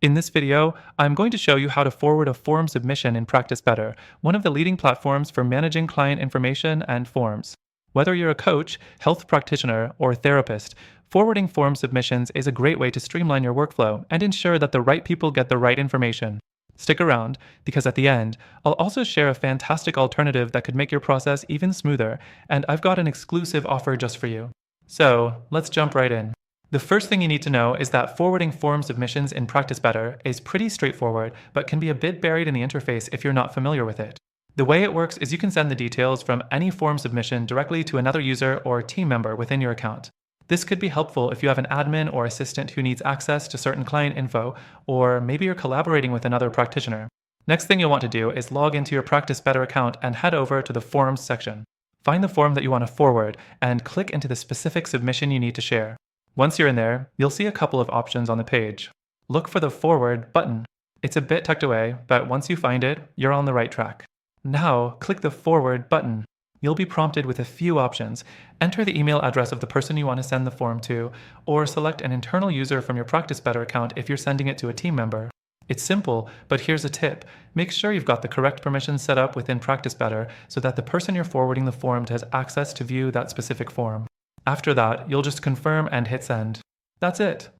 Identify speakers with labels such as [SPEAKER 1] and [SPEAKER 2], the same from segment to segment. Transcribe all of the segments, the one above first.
[SPEAKER 1] In this video, I'm going to show you how to forward a form submission in Practice Better, one of the leading platforms for managing client information and forms. Whether you're a coach, health practitioner, or therapist, forwarding form submissions is a great way to streamline your workflow and ensure that the right people get the right information. Stick around, because at the end, I'll also share a fantastic alternative that could make your process even smoother, and I've got an exclusive offer just for you. So, let's jump right in. The first thing you need to know is that forwarding form submissions in Practice Better is pretty straightforward, but can be a bit buried in the interface if you're not familiar with it. The way it works is you can send the details from any form submission directly to another user or team member within your account. This could be helpful if you have an admin or assistant who needs access to certain client info, or maybe you're collaborating with another practitioner. Next thing you'll want to do is log into your Practice Better account and head over to the Forms section. Find the form that you want to forward and click into the specific submission you need to share. Once you're in there, you'll see a couple of options on the page. Look for the Forward button. It's a bit tucked away, but once you find it, you're on the right track. Now, click the Forward button. You'll be prompted with a few options. Enter the email address of the person you want to send the form to, or select an internal user from your Practice Better account if you're sending it to a team member. It's simple, but here's a tip. Make sure you've got the correct permissions set up within Practice Better so that the person you're forwarding the form to has access to view that specific form. After that, you'll just confirm and hit send. That's it.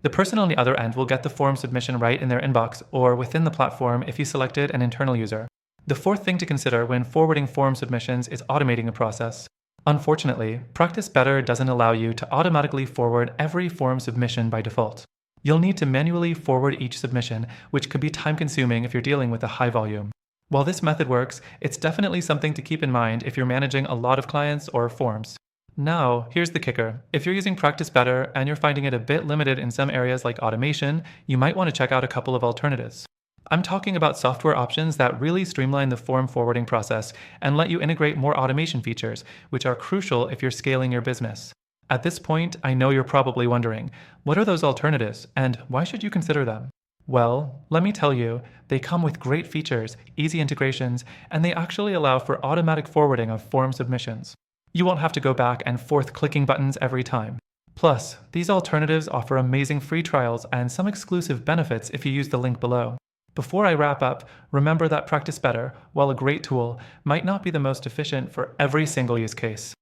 [SPEAKER 1] The person on the other end will get the form submission right in their inbox or within the platform if you selected an internal user. The fourth thing to consider when forwarding form submissions is automating the process. Unfortunately, Practice Better doesn't allow you to automatically forward every form submission by default. You'll need to manually forward each submission, which could be time-consuming if you're dealing with a high volume. While this method works, it's definitely something to keep in mind if you're managing a lot of clients or forms. Now, here's the kicker. If you're using Practice Better and you're finding it a bit limited in some areas like automation, you might want to check out a couple of alternatives. I'm talking about software options that really streamline the form forwarding process and let you integrate more automation features, which are crucial if you're scaling your business. At this point, I know you're probably wondering, what are those alternatives and why should you consider them? Well, let me tell you, they come with great features, easy integrations, and they actually allow for automatic forwarding of form submissions. You won't have to go back and forth clicking buttons every time. Plus, these alternatives offer amazing free trials and some exclusive benefits if you use the link below. Before I wrap up, remember that Practice Better, while a great tool, might not be the most efficient for every single use case.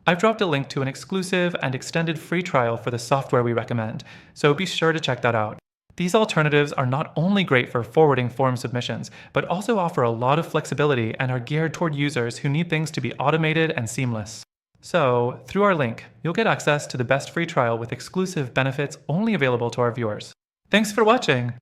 [SPEAKER 1] I've dropped a link to an exclusive and extended free trial for the software we recommend, so be sure to check that out. These alternatives are not only great for forwarding form submissions, but also offer a lot of flexibility and are geared toward users who need things to be automated and seamless. So, through our link, you'll get access to the best free trial with exclusive benefits only available to our viewers. Thanks for watching!